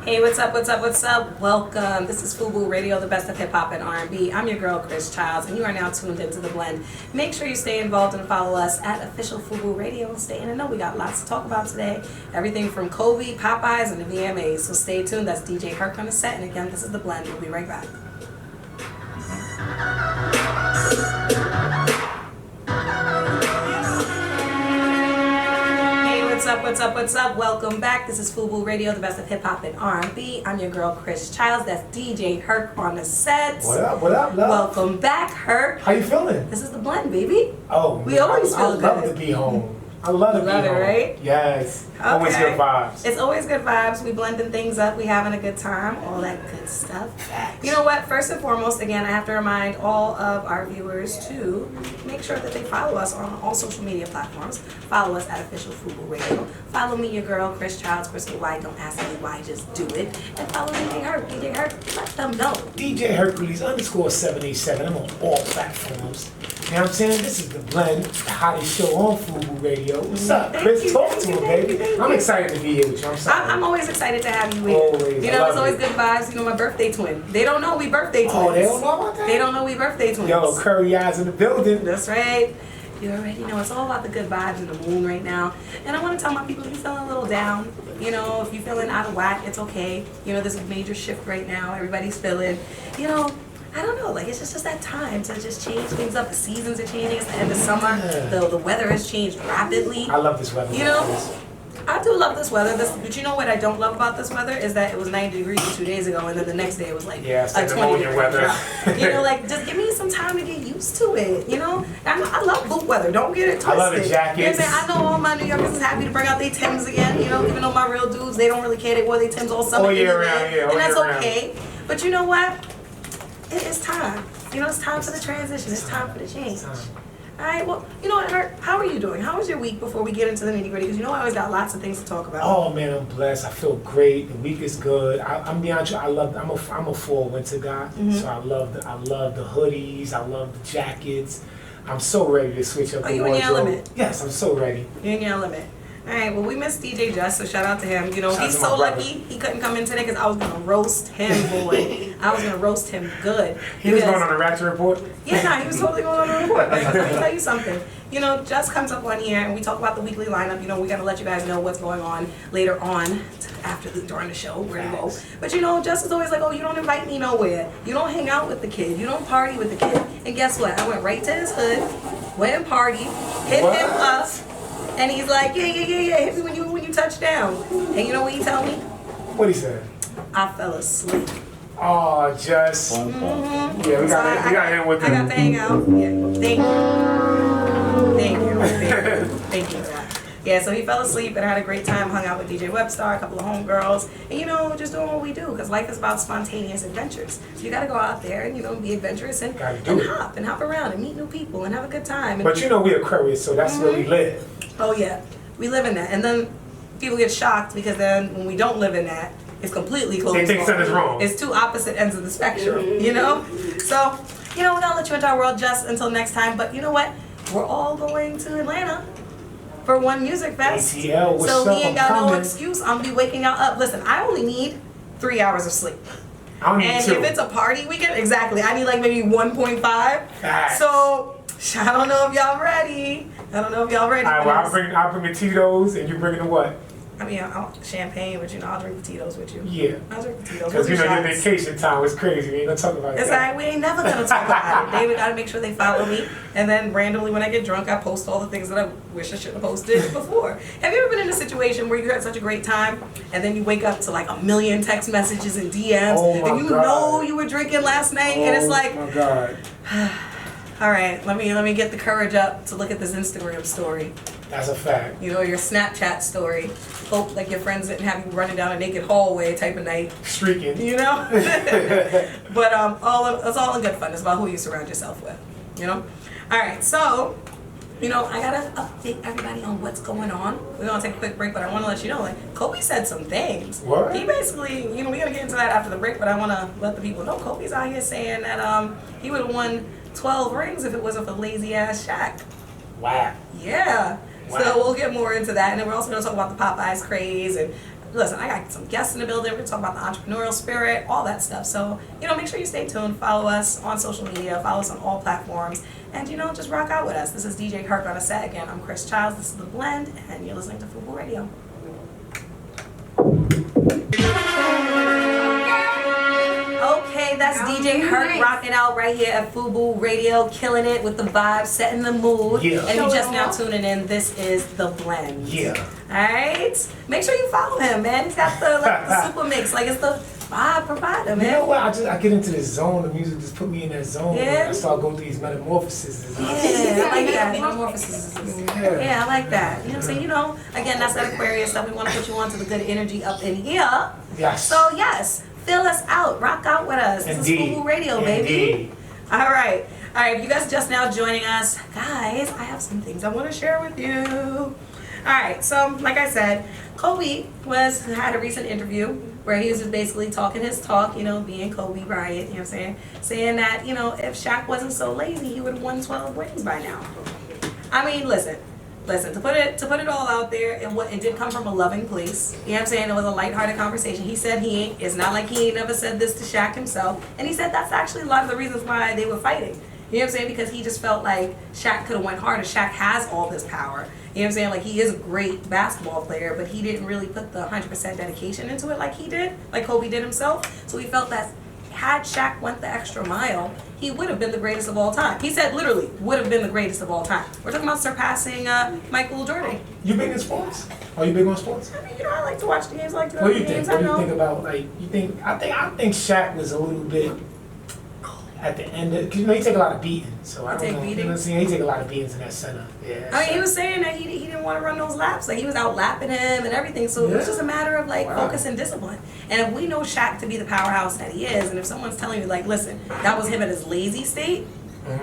Hey, what's up, what's up, what's up? Welcome. This is FUBU Radio, the best of hip-hop and R&B. I'm your girl, Chrys, and you are now tuned into The Blend. Make sure you stay involved and follow us at official FUBU Radio. Stay in and know we got lots to talk about today. Everything from Kobe, Popeyes, and the VMAs. So stay tuned. That's DJ Herc on the set. And again, this is The Blend. We'll be right back. What's up, what's up, what's up? Welcome back. This is FUBU Radio, the best of hip-hop and R&B. I'm your girl, Chrys. That's DJ Herc on the set. What up, love? Welcome back, Herc. How you feeling? This is The Blend, baby. Oh, we always feel good. I love to be home. I love to be home. Right? Yes. Okay. Always good vibes. It's always good vibes. We blending things up. We having a good time. All that good stuff. You know what? First and foremost, again, I have to remind all of our viewers to make sure that they follow us on all social media platforms. Follow us at official FUBU Radio. Follow me, your girl, Chrys Childs. Chrys with Y. Don't ask me why, just do it. And follow DJ Herc. DJ Herc, let them know. DJ Hercules _787. I'm on all platforms. You know what I'm saying? This is The Blend, the hottest show on FUBU Radio. What's up, Chrys? Talk to him, baby. I'm excited to be here with you. I'm always excited to have you here. Always. You know, it's always good vibes. You know, my birthday twin. They don't know we birthday twins. Oh, they don't know about that? They don't know we birthday twins. Yo, curry eyes in the building. That's right. You already know it's all about the good vibes in the moon right now. And I want to tell my people, if you're feeling a little down, you know, if you're feeling out of whack, it's okay. You know, there's a major shift right now. Everybody's feeling, you know, I don't know, like it's just that time to just change things up. The seasons are changing. It's the end of summer. The weather has changed rapidly. I love this weather. You know, I do love this weather. But you know what I don't love about this weather is that it was 90 degrees 2 days ago, and then the next day it was like a 20-degree weather. drop. You know, like just give me some time to get used to it. You know, I love boot weather. Don't get it twisted. I love the jackets. You know what I'm saying? I know all my New Yorkers is happy to bring out their Timbs again. You know, even though my real dudes, they don't really care. They wore their Timbs all summer. All year round, and that's okay. But you know what? It is time. You know, it's time for the transition. It's time for the change. All right, well, you know what, Herc, how are you doing? How was your week before we get into the nitty-gritty? Because you know I always got lots of things to talk about. Oh, man, I'm blessed. I feel great. The week is good. I'm being honest, I'm a fall winter guy. So I love the hoodies. I love the jackets. I'm so ready to switch up the wardrobe. Are you in your element? Yes, I'm so ready. You're in your element. All right, well, we missed DJ Just, so shout out to him. You know, he's so lucky he couldn't come in today because I was going to roast him, boy. I was going to roast him good. He was going on a Ratchet Report? Yeah, nah, he was totally going on a report. Like, let me tell you something. You know, Just comes up on here and we talk about the weekly lineup. You know, we're going to let you guys know what's going on later on during the show, where to go. But you know, Just is always like, oh, you don't invite me nowhere. You don't hang out with the kid. You don't party with the kid. And guess what? I went right to his hood, went and partied, hit him up. And he's like, yeah, hit me when you touch down. And you know what he tell me? What he said? I fell asleep. Oh, Just. Mm-hmm. Yeah, we got him with him. I got to hang out. Yeah, thank you for that. Yeah, so he fell asleep and I had a great time, hung out with DJ Webstar, a couple of homegirls, and you know, just doing what we do, because life is about spontaneous adventures. So you gotta go out there and, you know, be adventurous and hop around and meet new people and have a good time. But you know we're Aquarius, so that's where we live. Oh yeah, we live in that. And then people get shocked because then when we don't live in that, it's completely closed. They think something's wrong. It's two opposite ends of the spectrum, you know? So, you know, we're gonna let you into our world just until next time, but you know what? We're all going to Atlanta for one music fest. ATL, what's so up? he ain't got no excuse. I'm gonna be waking y'all up. Listen, I only need 3 hours of sleep. And if it's a party weekend, exactly, I need like maybe 1.5. Facts. So I don't know if y'all ready. All right, well, I'll bring the Tito's and you bring the what? I mean, champagne, but you know, I'll drink the Tito's with you. Yeah. I'll drink the Tito's. Because you know, your vacation time was crazy. We ain't gonna talk about it. It's alright, we ain't never gonna talk about it. David gotta make sure they follow me. And then randomly when I get drunk, I post all the things that I wish I should have posted before. Have you ever been in a situation where you had such a great time and then you wake up to like 1 million text messages and DMs and you know you were drinking last night and it's like, oh my God. All right, let me get the courage up to look at this Instagram story. That's a fact. You know, your Snapchat story. Hope like your friends didn't have you running down a naked hallway type of night. Streaking. You know? But it's all in good fun. It's about who you surround yourself with. You know? Alright, so, you know, I gotta update everybody on what's going on. We're gonna take a quick break, but I wanna let you know, like, Kobe said some things. What? He basically, you know, we're gonna get into that after the break, but I wanna let the people know Kobe's out here saying that he would have won 12 rings if it wasn't for lazy ass Shaq. Wow. Yeah. Wow. So we'll get more into that, and then we're also going to talk about the Popeyes craze and listen, I got some guests in the building. We're going to talk about the entrepreneurial spirit, all that stuff. So, make sure you stay tuned. Follow us on social media. Follow us on all platforms. And, just rock out with us. This is DJ Herc on a set. Again, I'm Chrys Childs. This is The Blend. And you're listening to FUBU Radio. Okay, that's DJ Herc rocking out right here at FUBU Radio, killing it with the vibes, setting the mood. Yeah. And you just now tuning in, this is The Blend. Yeah. Alright? Make sure you follow him, man. He's got the super mix. Like, it's the vibe provider, man. You know what? I get into this zone. The music just put me in that zone. Yeah. I start going through these metamorphoses. Yeah, I like that. Metamorphosis. Yeah, I like that. You know what I'm saying? Again, that's that Aquarius stuff. We want to put you onto the good energy up in here. Yes. So, yes. Fill us out, rock out with us. This Indeed. is FUBU Radio, baby. Indeed. All right. If you guys just now joining us, guys, I have some things I want to share with you. All right. So, like I said, Kobe had a recent interview where he was just basically talking his talk, being Kobe Bryant, you know what I'm saying? Saying that, if Shaq wasn't so lazy, he would have won 12 rings by now. I mean, listen, to put it all out there, it did come from a loving place. You know what I'm saying? It was a lighthearted conversation. He said it's not like he ain't never said this to Shaq himself. And he said that's actually a lot of the reasons why they were fighting. You know what I'm saying? Because he just felt like Shaq could have went harder. Shaq has all this power. You know what I'm saying? Like, he is a great basketball player, but he didn't really put the 100% dedication into it like he did, like Kobe did himself. So he felt that had Shaq went the extra mile, he would have been the greatest of all time. He said literally, would have been the greatest of all time. We're talking about surpassing Michael Jordan. You big in sports? Are you big on sports? I mean, I like to watch the games, I like to What do you games. think? What do you think about, I think Shaq was a little bit at the end of, because he take a lot of beating, so I don't know. You know what I'm saying? He take a lot of beatings in that center. Yeah. I mean, he was saying that he didn't want to run those laps. Like, he was out lapping him and everything. So it was just a matter of focus and discipline. And if we know Shaq to be the powerhouse that he is, and if someone's telling you listen, that was him at his lazy state,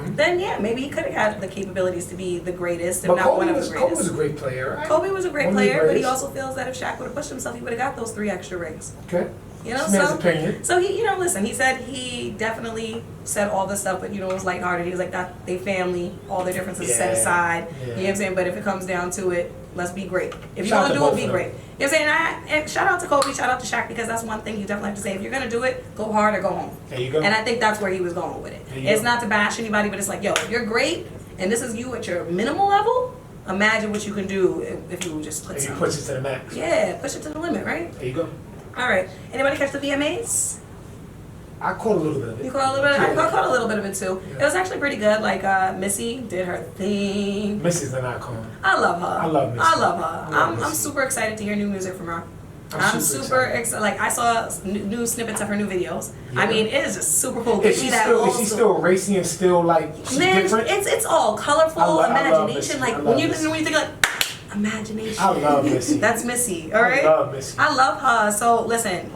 then yeah, maybe he could have had the capabilities to be the greatest, if but not Kobe one of the greatest. Kobe was a great player, right? Kobe was a great player, but he also feels that if Shaq would have pushed himself, he would have got those 3 extra rings. Okay. Opinion. So he, listen, he said he definitely said all this stuff, but it was lighthearted. He was like, that they family, all their differences set aside. Yeah. You know what I'm saying? But if it comes down to it, let's be great. If you're gonna do it, be great. You know what I'm saying? And shout out to Kobe, shout out to Shaq, because that's one thing you definitely have to say. If you're gonna do it, go hard or go home. There you go. And I think that's where he was going with it. It's not to bash anybody, but it's like, yo, if you're great, and this is you at your minimal level, imagine what you can do if you just put something. You push it to the max. Yeah, push it to the limit, right? There you go. All right. Anybody catch the VMAs? I caught a little bit of it. You caught a little bit? I caught a little bit of it too. Yeah. It was actually pretty good. Missy did her thing. Missy's an icon. I love her. I love Missy. I love her. I'm super excited to hear new music from her. I'm super excited. I saw new snippets of her new videos. Yeah. I mean, it is just super cool. Is she still racy and still she's different? It's all colorful, imagination. When you think imagination. I love Missy. That's Missy, all right? I love Missy. I love her. So listen,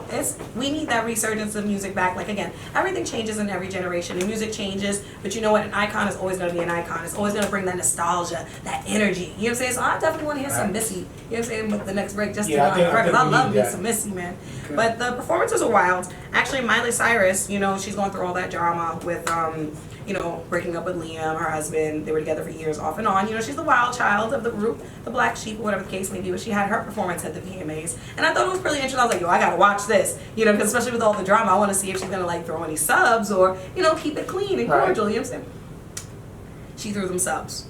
we need that resurgence of music back. Again, everything changes in every generation. The music changes, but you know what? An icon is always going to be an icon. It's always going to bring that nostalgia, that energy. You know what I'm saying? So I definitely want to hear some Missy. You know what I'm saying? With the next break, just to I love me some Missy, man. Okay. But the performances are wild. Actually, Miley Cyrus, she's going through all that drama with breaking up with Liam, her husband. They were together for years off and on. She's the wild child of the group, the black sheep, whatever the case may be. But she had her performance at the VMAs. And I thought it was really interesting. I was like, yo, I got to watch this. Because especially with all the drama, I want to see if she's going to throw any subs or, keep it clean and cordial. You know what I'm saying? She threw them subs.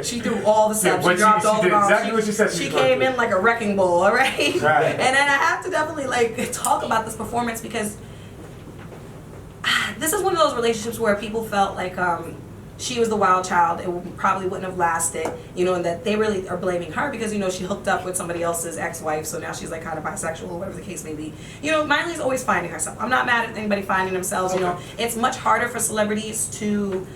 She threw all the subs. She dropped all the bombs. Exactly what she said. She came in like a wrecking ball, all right? Right. And then I have to definitely talk about this performance because this is one of those relationships where people felt like she was the wild child. It probably wouldn't have lasted, and that they really are blaming her because, she hooked up with somebody else's ex-wife, so now she's kind of bisexual or whatever the case may be. Miley's always finding herself. I'm not mad at anybody finding themselves, It's much harder for celebrities to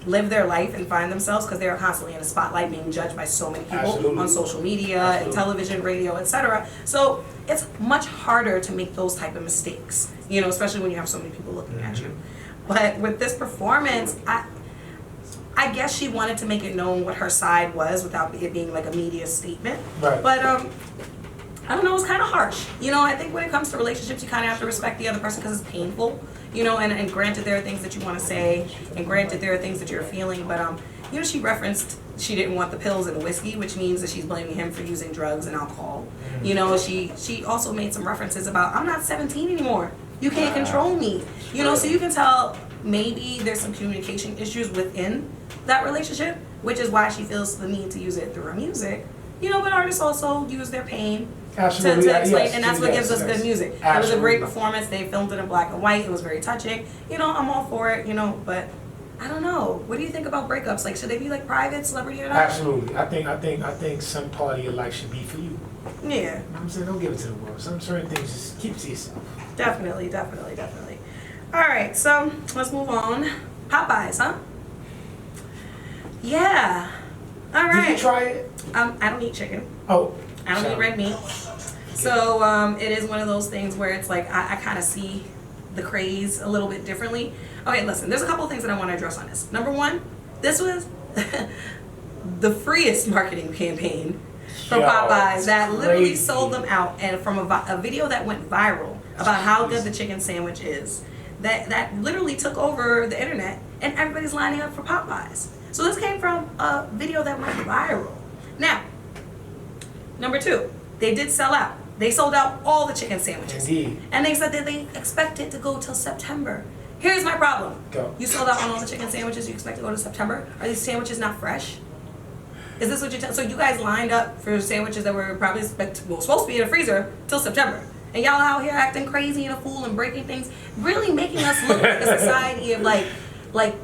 live their life and find themselves because they're constantly in the spotlight being judged by so many people on social media and television, radio, etc. So it's much harder to make those type of mistakes, especially when you have so many people looking at you. But with this performance, I guess she wanted to make it known what her side was without it being a media statement. Right. But I don't know, it's kind of harsh. I think when it comes to relationships, you kind of have to respect the other person because it's painful. And granted there are things that you want to say, and granted there are things that you're feeling, but she referenced she didn't want the pills and the whiskey, which means that she's blaming him for using drugs and alcohol. You know, she also made some references about, I'm not 17 anymore. You can't control me. You know, so you can tell maybe there's some communication issues within that relationship, which is why she feels the need to use it through her music. You know, but artists also use their pain to explain, and that's what gives us good music. It was a great performance. They filmed it in black and white. It was very touching. You know, I'm all for it, you know, but I don't know. What do you think about breakups? Like, should they be like private, celebrity or not? Absolutely. I think some part of your life should be for you. Yeah. You know what I'm saying? Don't give it to the world. Some certain things just keep to yourself. Definitely. All right, so let's move on. Popeyes, huh? Yeah. All right. Did you try it? I don't eat chicken. Oh. I don't eat red meat. So it is one of those things where it's like I kind of see the craze a little bit differently. Okay, listen, there's a couple of things that I want to address on this. Number one, this was the freest marketing campaign from Popeyes that literally sold them out, and from a video that went viral about how good the chicken sandwich is, that literally took over the internet, and everybody's lining up for Popeyes. So this came from a video that went viral. Now, number two, they did sell out. They sold out all the chicken sandwiches. Indeed. And they said that they expect it to go till September. Here's my problem. Go. You sold out on all the chicken sandwiches, you expect to go to September? Are these sandwiches not fresh? Is this what you're telling? So you guys lined up for sandwiches that were probably supposed to be in the freezer till September. And y'all out here acting crazy and a fool and breaking things, really making us look like a society of like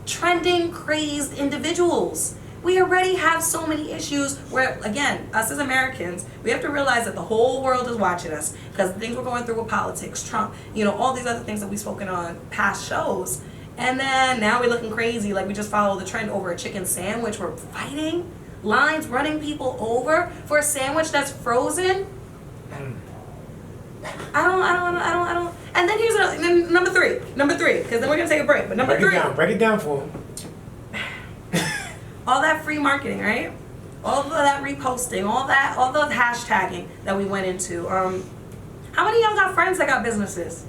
trending, crazed individuals. We already have so many issues where, again, us as Americans, we have to realize that the whole world is watching us because the things we're going through with politics, Trump, you know, all these other things that we've spoken on past shows. And then now we're looking crazy like we just follow the trend over a chicken sandwich. We're fighting lines, running people over for a sandwich that's frozen. I don't. And then here's number three, because then we're gonna take a break. But number three, break it down for him. all that free marketing, right? All of that reposting, all the hashtagging that we went into. How many of y'all got friends that got businesses?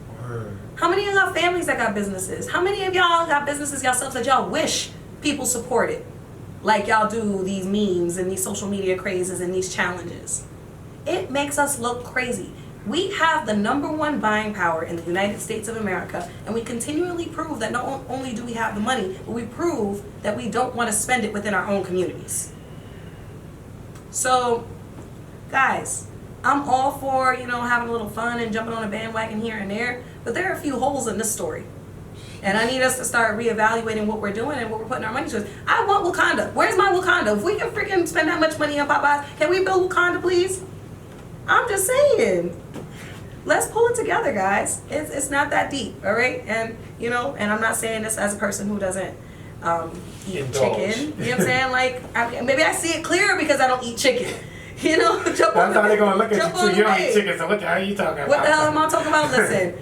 How many of y'all got families that got businesses? How many of y'all got businesses yourselves that y'all wish people supported? Like y'all do these memes and these social media crazes and these challenges. It makes us look crazy. We have the #1 buying power in the United States of America, and we continually prove that not only do we have the money, but we prove that we don't want to spend it within our own communities. So, guys, I'm all for, you know, having a little fun and jumping on a bandwagon here and there, but there are a few holes in this story. And I need us to start reevaluating what we're doing and what we're putting our money towards. I want Wakanda. Where's my Wakanda? If we can freaking spend that much money on Popeyes, can we build Wakanda, please? I'm just saying. Let's pull it together, guys. It's not that deep, all right? And, you know, and I'm not saying this as a person who doesn't eat chicken. You know what I'm saying? Like, maybe I see it clearer because I don't eat chicken. You know? That's how they're going to look at you, too. You don't eat chicken, so what the hell are you talking about? What the hell am I talking about? Listen.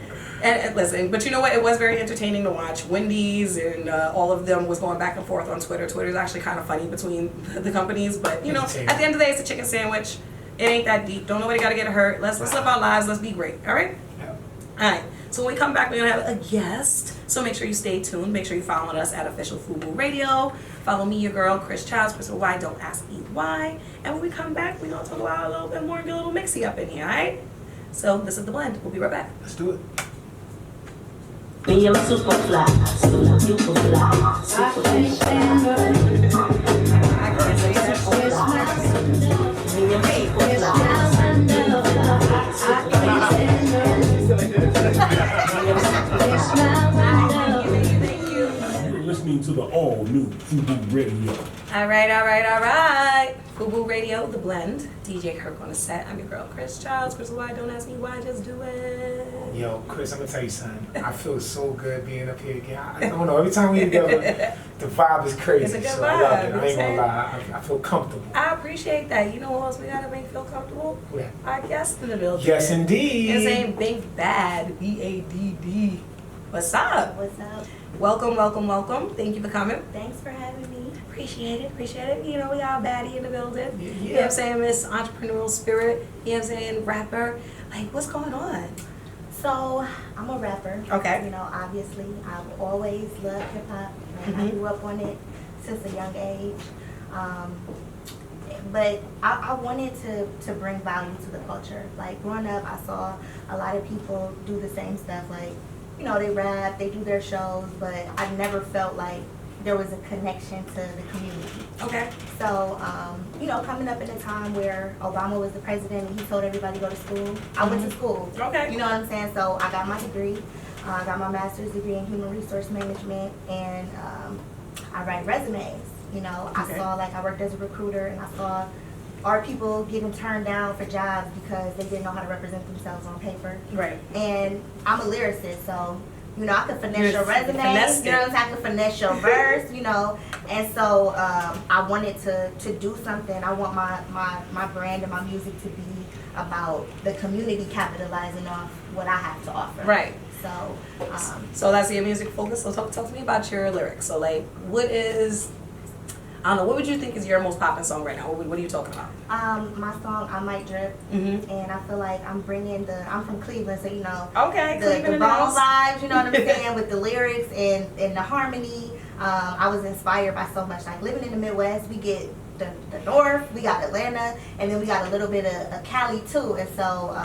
And listen, but you know what? It was very entertaining to watch. Wendy's and all of them was going back and forth on Twitter. Twitter's actually kind of funny between the companies. But, you know, at the end of the day, it's a chicken sandwich. It ain't that deep. Don't nobody got to get hurt. Let's live our lives. Let's be great. All right? Yeah. All right. So when we come back, we're going to have a guest. So make sure you stay tuned. Make sure you follow us at Official FUBU Radio. Follow me, your girl, Chrys Childs. Chrys with Y, don't ask me why. And when we come back, we're going to talk about a little bit more, get a little mixy up in here. All right? So this is The Blend. We'll be right back. Let's do it. Me, I'm super fly, super fly, super You're listening to the all-new FUBU Radio. All right. FUBU Radio, The Blend. DJ Kirk on the set. I'm your girl, Chrys Childs. Chrys why? Don't ask me why, just do it. Yo, Chrys, I'm going to tell you something. I feel so good being up here again. I don't know, every time we together, the vibe is crazy. It's a good so vibe, I love it. you know I ain't going to what lie. I feel comfortable. I appreciate that. You know what else we gotta make feel comfortable? Yeah. Our guest in the building. Yes, indeed. His name Bink Bad, B-A-D-D. What's up? What's up? Welcome. Thank you for coming. Thanks for having me. Appreciate it. You know, we got a baddie in the building. Yeah. You know what I'm saying? Miss Entrepreneurial Spirit. You know what I'm saying? Rapper. Like, what's going on? So, I'm a rapper. Okay. You know, obviously, I've always loved hip hop. I grew up on it since a young age. But I wanted to bring value to the culture. Like growing up, I saw a lot of people do the same stuff. Like, you know, they rap, they do their shows, but I never felt like there was a connection to the community. Okay. So, you know, coming up in a time where Obama was the president and he told everybody to go to school, I went to school. Okay. You know what I'm saying? So I got my degree. I got my master's degree in human resource management, and I write resumes. You know, Okay. I saw, like, I worked as a recruiter, and I saw our people getting turned down for jobs because they didn't know how to represent themselves on paper. Right. And I'm a lyricist, so, you know, I could finesse You're your resume, finessed you know what I'm saying? I could finesse your verse, you know. And so I wanted to do something. I want my brand and my music to be about the community capitalizing off what I have to offer. Right. So, So that's your music focus. So talk to me about your lyrics. So like, what is, I don't know, what would you think is your most popping song right now? What are you talking about? my song, I Might Drip, Mm-hmm. and I feel like I'm from Cleveland, so, you know, Okay, the Cleveland in the bone house. vibes, you know what I'm saying, with the lyrics and the harmony. I was inspired by so much. Like, living in the Midwest, we get the North, we got Atlanta, and then we got a little bit of Cali too. And so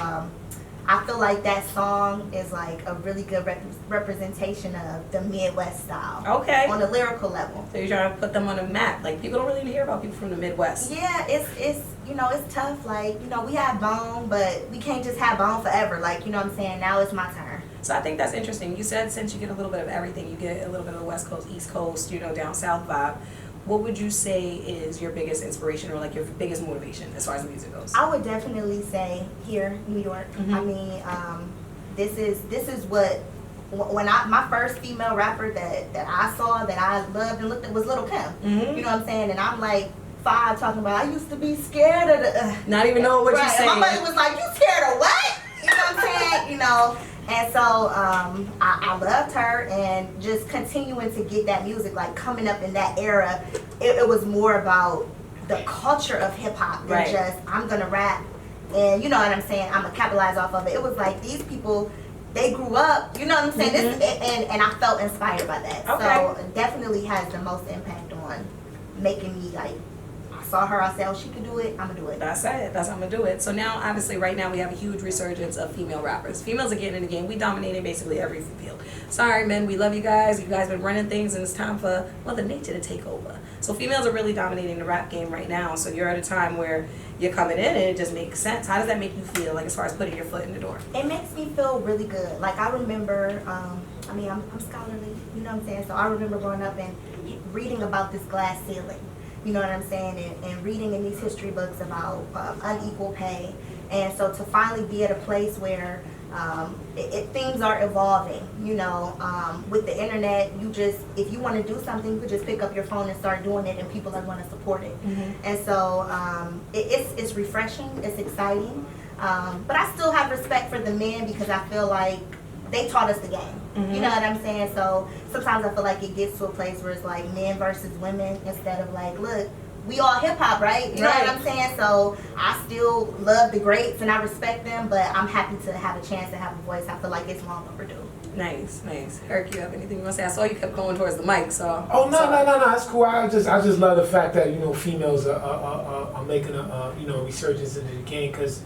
I feel like that song is like a really good representation of the Midwest style. Okay. On a lyrical level. So you're trying to put them on a map. Like, people don't really hear about people from the Midwest. Yeah, it's you know, it's tough. Like, you know, we have bone, but we can't just have bone forever. Like, you know what I'm saying? Now it's my turn. So I think that's interesting. You said since you get a little bit of everything, you get a little bit of the West Coast, East Coast, you know, down South vibe. What would you say is your biggest inspiration or like your biggest motivation as far as the music goes? I would definitely say here, New York. Mhm. I mean, this is what when my first female rapper that I saw that I loved and looked at was Lil' Kim. Mhm. You know what I'm saying? And I'm like 5 talking about I used to be scared of the. Not even knowing what right. you're saying. And my buddy was like, "You scared of what?" You know what I'm saying? You know. And so I loved her, and just continuing to get that music, like coming up in that era, it was more about the culture of hip hop than Right. just I'm gonna rap, and you know what I'm saying, I'm gonna capitalize off of it. It was like these people, they grew up, you know what I'm saying, and I felt inspired by that. Okay. So it definitely has the most impact on making me like, I saw her, I said, oh, she could do it, I'm gonna do it. That's it. That's how I'm gonna do it. So now, obviously, right now we have a huge resurgence of female rappers. Females are getting in the game. We dominating basically every field. Sorry, men, we love you guys. You guys been running things, and it's time for Mother Nature to take over. So females are really dominating the rap game right now. So you're at a time where you're coming in, and it just makes sense. How does that make you feel, like as far as putting your foot in the door? It makes me feel really good. Like, I remember, I mean, I'm scholarly, you know what I'm saying? So I remember growing up and reading about this glass ceiling. You know what I'm saying? And reading in these history books about unequal pay. And so to finally be at a place where things are evolving, you know, with the internet, you just, if you want to do something, you could just pick up your phone and start doing it, and people are going to support it. And so it's refreshing, it's exciting. But I still have respect for the men because I feel like they taught us the game. You know what I'm saying? So sometimes I feel like it gets to a place where it's like men versus women instead of like, look, we all hip hop, right? You know what I'm saying? So I still love the greats and I respect them, but I'm happy to have a chance to have a voice. I feel like it's long overdue. Nice, nice. Herc, you have anything you want to say? I saw you kept going towards the mic, so. Oh no, it's cool. I just love the fact that, you know, females are making a you know, resurgence into the game, because,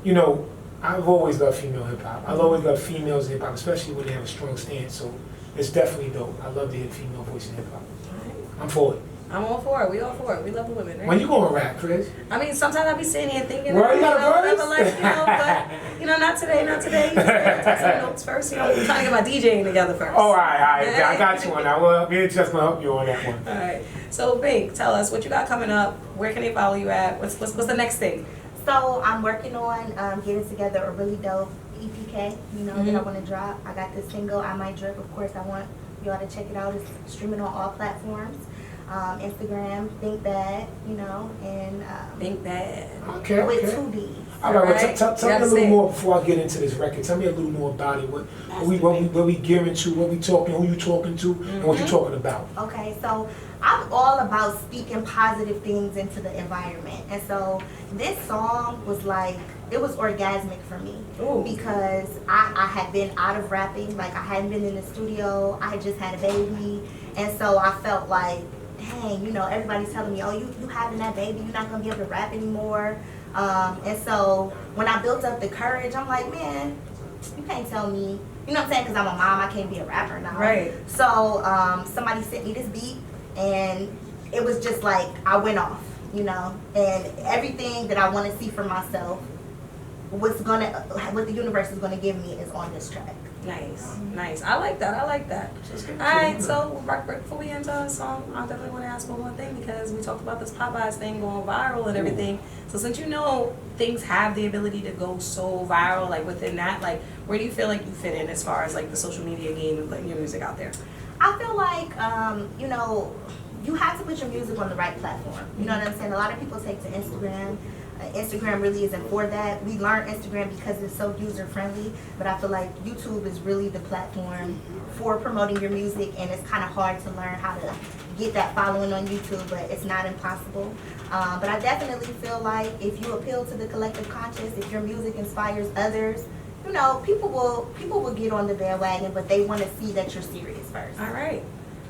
you know, I've always loved female hip hop. I've always loved females in hip hop, especially when they have a strong stance. So it's definitely dope. I love to hear female voice in hip hop. I'm for it. I'm all for it. We all for it. We love the women, right? When you gonna rap, Chrys? I mean, sometimes I be sitting here thinking, Well, you got a verse? like, you know, but, you know, not today. Take some notes first. You know, we're trying to get my DJing together first. Oh, all right. I got you on that. Well, me and Just gonna help you on that one. All right. So, Bink, tell us what you got coming up. Where can they follow you at? What's the next thing? So I'm working on getting together a really dope EPK, you know, that I want to drop. I got this single, I Might Drip. Of course, I want y'all to check it out. It's streaming on all platforms. Instagram, Bink Bad, you know, and Bink Bad. Okay. with 2 D's. All right, well, Alright. tell me a little more before I get into this record. Tell me a little more about it. What we gearing to, what we talking, who you talking to, and what you talking about. Okay, so I'm all about speaking positive things into the environment. And so this song was like, it was orgasmic for me. Ooh. Because I had been out of rapping, like I hadn't been in the studio, I had just had a baby. And so I felt like dang, you know, everybody's telling me, oh, you having that baby, you're not gonna be able to rap anymore. And so when I built up the courage, I'm like, man, you can't tell me, you know what I'm saying? Because I'm a mom, I can't be a rapper now. Right. So somebody sent me this beat, and it was just like, I went off, you know, and everything that I want to see for myself, what the universe is gonna give me is on this track. Nice, nice. I like that. All right, so before we end the song, I definitely want to ask one more thing, because we talked about this Popeyes thing going viral and everything. So since you know things have the ability to go so viral, like within that, like where do you feel like you fit in as far as like the social media game and putting your music out there? I feel like, you know, you have to put your music on the right platform. You know what I'm saying? A lot of people take to Instagram. Instagram really isn't for that. We learned Instagram because it's so user friendly, but I feel like YouTube is really the platform for promoting your music, and it's kind of hard to learn how to get that following on YouTube, but it's not impossible. But I definitely feel like if you appeal to the collective conscious, if your music inspires others, you know, people will get on the bandwagon, but they want to see that you're serious first. All right,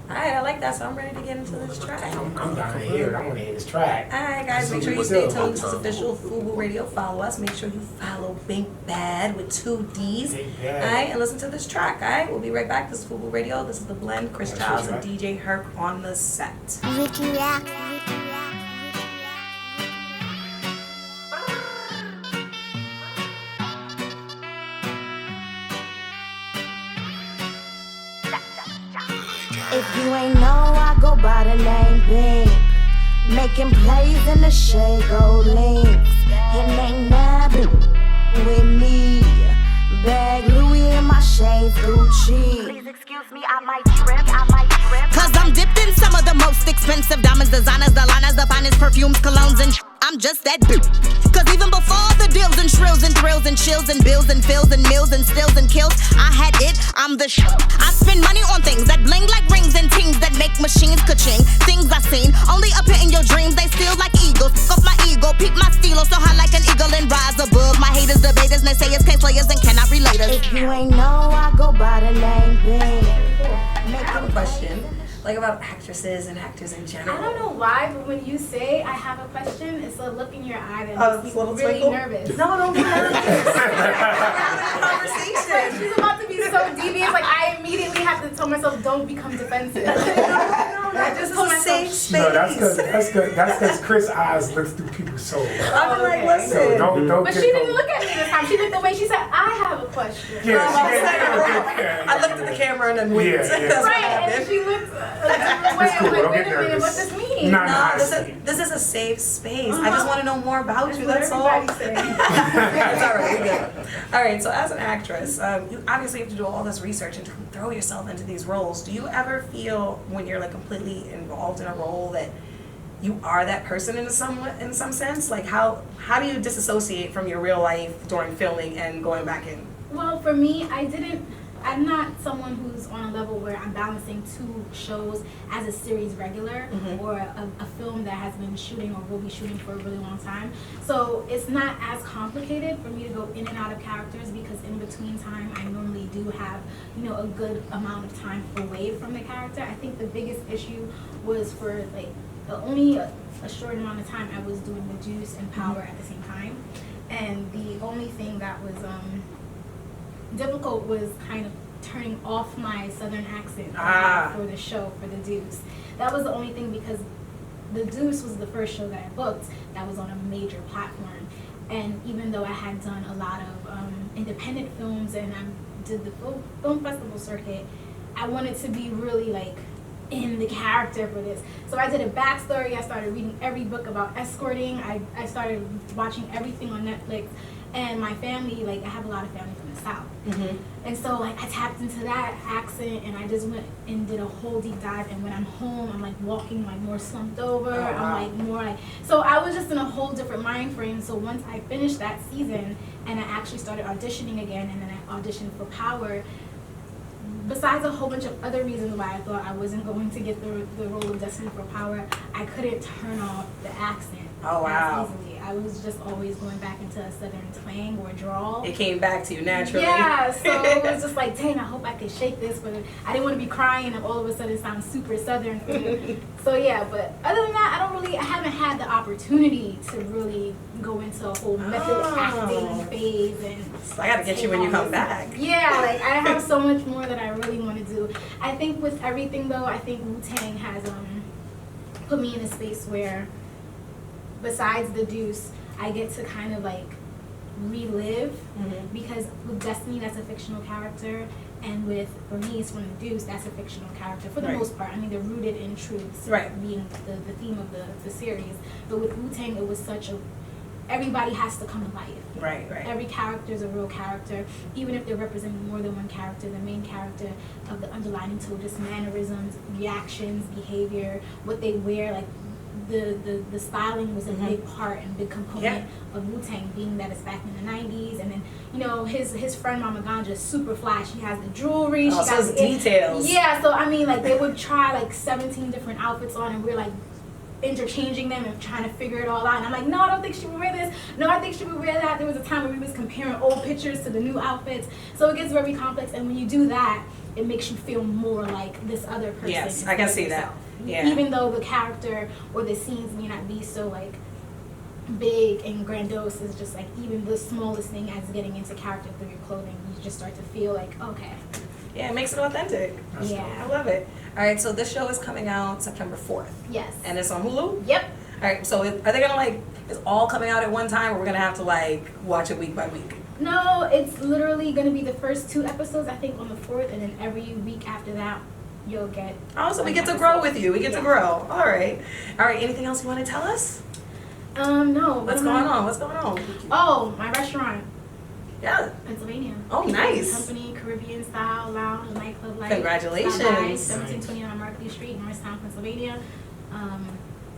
I like that. So I'm ready to get into this track. I'm down to hear it. I want to hear this track. All right, guys, make sure you stay tuned. This is official FUBU Radio. Follow us. Make sure you follow Bink Bad with 2 D's. All right, and listen to this track. All right, we'll be right back. This is FUBU Radio. This is The Blend. Chrys Childs and DJ Herc on the set. If you ain't know, I go by the name Bink. Making plays in the shade, gold links. It ain't never with me. Bag Louis in my shades, Gucci. Please excuse me, I might trip. Cause I'm dipped in some of the most expensive diamonds, designers, the liners, the finest perfumes, colognes, and I'm just that bitch. Cause even before the deals and shrills and thrills and chills and bills and fills and mills and stills and kills, I had it, I'm the I spend money on things that bling like rings and tings that make machines ka-ching. Things I seen only appear in your dreams, they steal like eagles. Off my ego, peep my stilo, so high like an eagle and rise above my haters, debaters, naysayers, case players, and cannot relate us. If you ain't know, I go by the name Bink. I have a question, like about actresses and actors in general. I don't know why, but when you say I have a question, it's a look in your eye that Oh, makes it's a me little really twinkle? nervous. No, don't be nervous. Like, she's about to be so devious. Like I immediately have to tell myself, don't become defensive. This is a safe space. No, that's because Chris' eyes look through people's souls. I'm like, listen. So don't But get she didn't look at me this time. She looked away. She said, I have a question. I looked at the camera and then winked. Yeah. That's what Right, and happened. then she looked away. It's cool, I'm like, don't wait get a minute, nervous. what's this mean? Not No, this is a safe space. I just want to know more about you. That's all. Everybody saying. It's all right. You're good. All right. So as an actress, you obviously have to do all this research and throw yourself into these roles. Do you ever feel when you're like completely involved in a role that you are that person in some sense? Like how do you disassociate from your real life during filming and going back in? Well, for me, I'm not someone who's on a level where I'm balancing 2 shows as a series regular or a film that has been shooting or will be shooting for a really long time. So it's not as complicated for me to go in and out of characters, because in between time I normally do have, you know, a good amount of time away from the character. I think the biggest issue was for like only a short amount of time I was doing the Juice and Power at the same time. And the only thing that was difficult was kind of turning off my southern accent for the show, for the Deuce. That was the only thing, because the Deuce was the first show that I booked that was on a major platform. And even though I had done a lot of independent films and I did the film festival circuit, I wanted to be really like in the character for this. So I did a backstory. I started reading every book about escorting. I started watching everything on Netflix. And my family, like I have a lot of family from the South. And so like I tapped into that accent and I just went and did a whole deep dive. And when I'm home, I'm like walking like more slumped over. I'm like more like, so I was just in a whole different mind frame. So once I finished that season and I actually started auditioning again, and then I auditioned for Power, besides a whole bunch of other reasons why I thought I wasn't going to get the role of Destiny for Power, I couldn't turn off the accent Oh, wow. as easily I was just always going back into a southern twang or drawl. It came back to you naturally. Yeah, so it was just like, dang, I hope I could shake this, but I didn't want to be crying and all of a sudden sound super southern. So yeah, but other than that, I haven't had the opportunity to really go into a whole method acting phase. And so I gotta get you when you come back. Yeah, like I have so much more that I really want to do. I think with everything though, I think Wutang has put me in a space where, besides the Deuce, I get to kind of like relive, because with Destiny, that's a fictional character, and with Bernice from the Deuce, that's a fictional character for the most part. I mean, they're rooted in truths, being the theme of the series. But with Wutang, it was such a, everybody has to come to life. Right. Every character is a real character, even if they're representing more than one character. The main character of the underlining to just mannerisms, reactions, behavior, what they wear, like the styling was a big part and big component of Wutang, being that it's back in the 90s. And then, you know, his friend Mama Ganja is super fly. She has the jewelry, she got the details. Yeah, so I mean, like they would try like 17 different outfits on, and we're like interchanging them and trying to figure it all out. And I'm like, no, I don't think she would wear this. No, I think she would wear that. There was a time where we was comparing old pictures to the new outfits. So it gets very complex. And when you do that, it makes you feel more like this other person. Yes, I can see that. Yeah. Even though the character or the scenes may not be so like big and grandiose, is just like even the smallest thing as getting into character through your clothing, you just start to feel like, okay. Yeah, it makes it authentic. Yeah. I love it. All right, so this show is coming out September 4th. Yes. And it's on Hulu? Yep. All right, so are they gonna like, it's all coming out at one time, or we're gonna have to like watch it week by week? No, it's literally gonna be the first 2 episodes, I think, on the 4th, and then every week after that, you'll get. Oh, so we get to grow with you. We get to grow. All right. Anything else you want to tell us? No. What's going on? What's going on? Oh, my restaurant. Yeah. Pennsylvania. Oh, nice. Company, Caribbean style lounge, nightclub life. Congratulations. 1729 Markley Street, Norristown, Pennsylvania.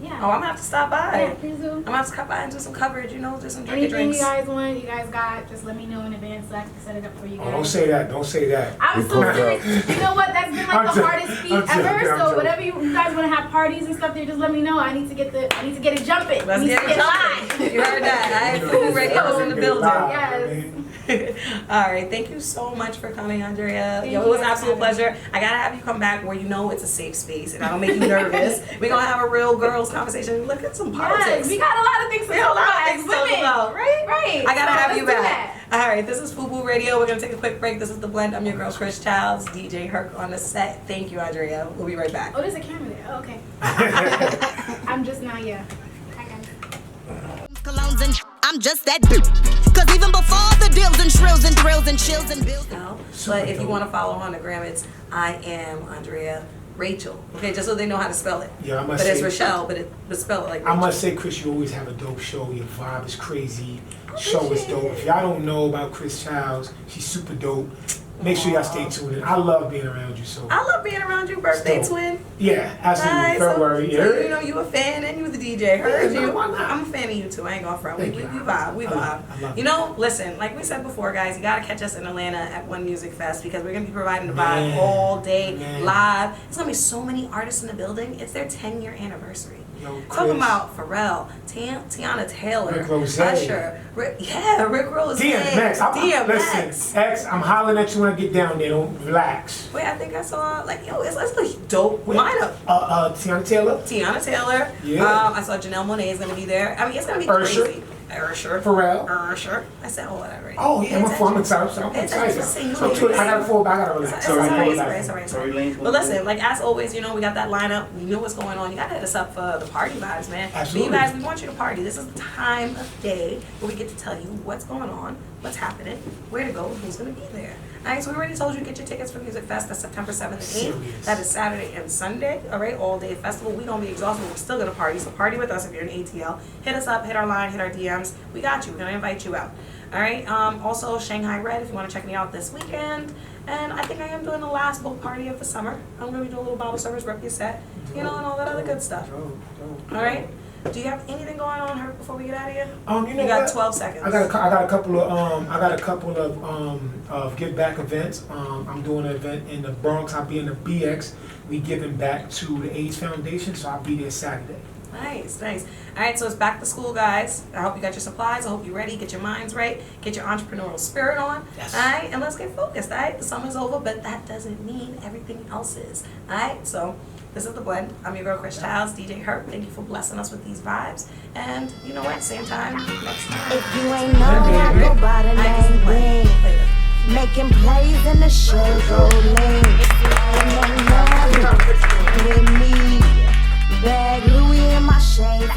Yeah. Oh, I'm gonna have to stop by. Yeah, please do. I'm gonna have to come by and do some coverage, you know, do some drinking Anything drinks. you guys want, you guys got, just let me know in advance so I can set it up for you guys. Oh, don't say that. Don't say that. I'm so serious. You know what? That's been like the hardest feat ever. So whatever you guys want to have parties and stuff there, just let me know. I need to get it jumping. Let's get it jumping. You heard that. FUBU Radio is in the building. Yes. All right, thank you so much for coming, Andrea. It was an absolute pleasure. I gotta have you come back where you know it's a safe space and I don't make you nervous. We're gonna have a real girls conversation. Look at some politics. Yes, we got a lot of things to talk about. Right? I gotta have you back. That. All right, this is FUBU Radio. We're gonna take a quick break. This is The Blend. I'm your girl, Chrys Childs, DJ Herc on the set. Thank you, Andrea. We'll be right back. Oh, there's a camera there. Oh, okay. I'm just now, yeah. Hi, guys. I'm just that bitch. Cause even before the deals and shrills and thrills and chills and bills. But if you want to follow on the gram, it's I am Andrea Rachel. Okay, just so they know how to spell it. Yeah, I must But say. it's Rochelle, but spell it like Rachel. I must say, Chrys, you always have a dope show. Your vibe is crazy. Show is dope. If y'all don't know about Chrys Childs, she's super dope. Make sure y'all stay tuned in. I love being around you. So I love being around you, birthday Dope. twin. yeah, absolutely. Nice. Don't worry. So, you know, you a fan and you the DJ. Heard Yeah, you. why not? I'm a fan of you too. I ain't gonna front. We Thank you. vibe. We I vibe. love it. You know, listen, like we said before, guys, you gotta catch us in Atlanta at One Music Fest because we're gonna be providing the vibe Man. all day, Man. live. There's gonna be so many artists in the building. It's their 10-year anniversary. Yo, Talking Chrys. about Pharrell, Tiana Taylor, Rick Ross. Usher, Rick Ross, DMX. Listen, X, I'm hollering at you when I get down there. Don't relax. Wait, I think I saw it's a dope lineup. Tiana Taylor. Tiana Taylor. Yeah. I saw Janelle Monáe is gonna be there. I mean, it's gonna be Usher. crazy. Usher. Pharrell. Usher. I said all that already. Oh yeah, I'm excited. I'm It's excited. just So too, I gotta fall back. I gotta relax. It's all right, it's relax. all right. But listen, like as always, you know, we got that lineup. You know what's going on. You gotta hit us up for the party vibes, man. Absolutely. But you guys, we want you to party. This is the time of day where we get to tell you what's going on, what's happening, where to go, who's gonna be there. Alright, so we already told you to get your tickets for Music Fest. That's September 7th and 8th. Serious. That is Saturday and Sunday. Alright, all day festival. We gonna be exhausted, but we're still gonna party. So party with us if you're in ATL. Hit us up, hit our line, hit our DMs. We got you. We're gonna invite you out. Alright, also Shanghai Red if you wanna check me out this weekend. And I think I am doing the last book party of the summer. I'm gonna be doing a little bottle service, rep your set, you know, and all that other good stuff. Alright? Do you have anything going on, Herc, before we get out of here? You know You got what? 12 seconds. I got a couple of give back events. I'm doing an event in the Bronx. I'll be in the BX. We giving back to the AIDS Foundation, so I'll be there Saturday. Nice, nice. All right, so it's back to school, guys. I hope you got your supplies. I hope you're ready. Get your minds right. Get your entrepreneurial spirit on. Yes. All right, and let's get focused. All right, the summer's over, but that doesn't mean everything else is. All right, so this is The Blend. I'm your girl, Chrys Childs, DJ Herc. Thank you for blessing us with these vibes. And you know what? Same time next time. If you ain't know, I go by the name Bink. Later. Making plays in the Shago links. And they know with me. Bag Louis in my shade.